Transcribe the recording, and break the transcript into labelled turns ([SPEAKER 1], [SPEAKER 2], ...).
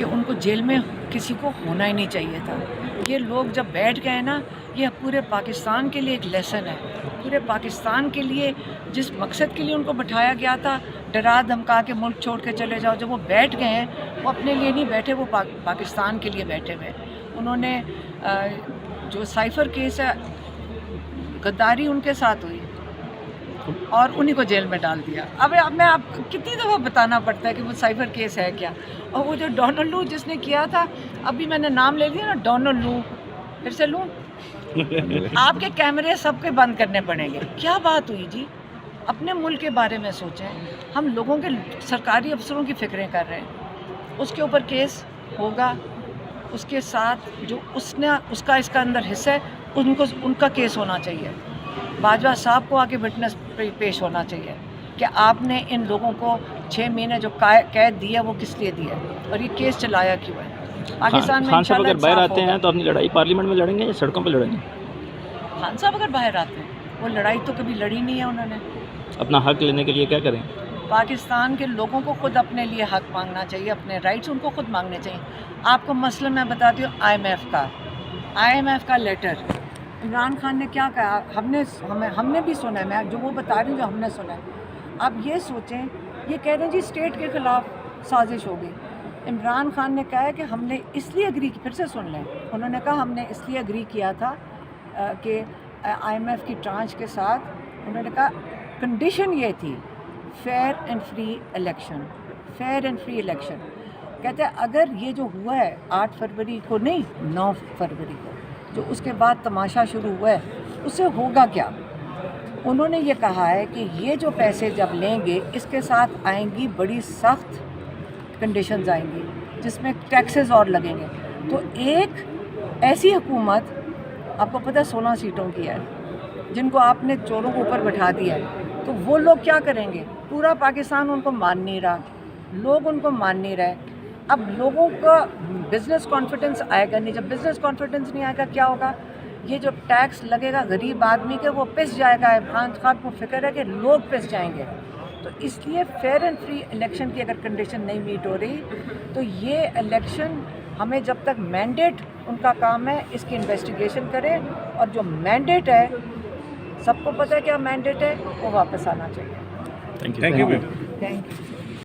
[SPEAKER 1] کہ ان کو جیل میں کسی کو ہونا ہی نہیں چاہیے تھا. یہ لوگ جب بیٹھ گئے نا، یہ پورے پاکستان کے لیے ایک لیسن ہے. پورے پاکستان کے لیے جس مقصد کے لیے ان کو بٹھایا گیا تھا، ڈرا دھمکا کے ملک چھوڑ کے چلے جاؤ، جب وہ بیٹھ گئے ہیں وہ اپنے لیے نہیں بیٹھے، وہ پاکستان کے لیے بیٹھے ہوئے. انہوں نے جو سائفر کیس ہے، غداری ان کے ساتھ ہوئی اور انہی کو جیل میں ڈال دیا. اب میں آپ کتنی دفعہ بتانا پڑتا ہے کہ وہ سائفر کیس ہے کیا. اور وہ جو ڈونلڈ لو جس نے کیا تھا، ابھی میں نے نام لے لیا نا، ڈونلڈ لو، پھر سے لوں. آپ کے کیمرے سب کے بند کرنے پڑیں گے. کیا بات ہوئی جی؟ اپنے ملک کے بارے میں سوچیں. ہم لوگوں کے سرکاری افسروں کی فکریں کر رہے ہیں. اس کے اوپر کیس ہوگا، اس کے ساتھ جو اس کا اس کا اندر حصہ ہے ان کا کیس ہونا چاہیے. باجوہ صاحب کو آگے وٹنس پیش ہونا چاہیے کہ آپ نے ان لوگوں کو 6 مہینے جو قید دی ہے وہ کس لیے دی ہے اور یہ کیس چلایا کیوں ہے. پاکستان میں
[SPEAKER 2] خان صاحب اگر باہر آتے
[SPEAKER 1] ہوگا.
[SPEAKER 2] ہیں تو اپنی لڑائی پارلیمنٹ میں لڑیں گے یا سڑکوں پہ لڑیں گے؟
[SPEAKER 1] خان صاحب اگر باہر آتے ہیں، وہ لڑائی تو کبھی لڑی نہیں ہے انہوں نے.
[SPEAKER 2] اپنا حق لینے کے لیے کیا کریں؟
[SPEAKER 1] پاکستان کے لوگوں کو خود اپنے لیے حق مانگنا چاہیے، اپنے رائٹس ان کو خود مانگنے چاہیے. آپ کو مسئلہ میں بتاتی ہوں، آئی ایم ایف کا لیٹر عمران خان نے کیا کہا، ہم نے بھی سنا ہے. میں جو وہ بتا رہی ہوں جو ہم نے سنا ہے. اب یہ سوچیں، یہ کہہ رہے ہیں جی اسٹیٹ کے خلاف سازش ہوگی. عمران خان نے کہا ہے کہ ہم نے اس لیے اگری کی، پھر سے سن لیں، انہوں نے کہا ہم نے اس لیے اگری کیا تھا کہ آئی ایم ایف کی ٹرانچ کے ساتھ، انہوں نے کہا کنڈیشن یہ تھی فیئر اینڈ فری الیکشن. کہتے ہیں اگر یہ جو ہوا ہے 8 فروری کو نہیں، 9 فروری کو جو اس کے بعد تماشا شروع ہوا ہے، اس سے ہوگا کیا. انہوں نے یہ کہا ہے کہ یہ جو پیسے جب لیں گے اس کے ساتھ آئیں گی بڑی سخت کنڈیشنز آئیں گی جس میں ٹیکسز اور لگیں گے. تو ایک ایسی حکومت، آپ کو پتہ ہے 16 سیٹوں کی ہے، جن کو آپ نے چوروں کو اوپر بٹھا دیا ہے، تو وہ لوگ کیا کریں گے؟ پورا پاکستان ان کو مان نہیں رہا، لوگ ان کو مان نہیں رہے. اب لوگوں کا بزنس کانفیڈنس آئے گا نہیں. جب بزنس کانفیڈنس نہیں آئے گا کیا ہوگا؟ یہ جو ٹیکس لگے گا غریب آدمی کے، وہ پس جائے گا. عمران خان کو فکر ہے کہ لوگ پس جائیں گے. تو اس لیے فیئر اینڈ فری الیکشن کی اگر کنڈیشن نہیں میٹ ہو رہی تو یہ الیکشن ہمیں، جب تک مینڈیٹ ان کا کام ہے اس کی انویسٹیگیشن کرے، اور جو مینڈیٹ ہے سب کو پتہ ہے کیا مینڈیٹ ہے، وہ واپس آنا چاہیے.
[SPEAKER 2] Thank you.
[SPEAKER 1] Thank you.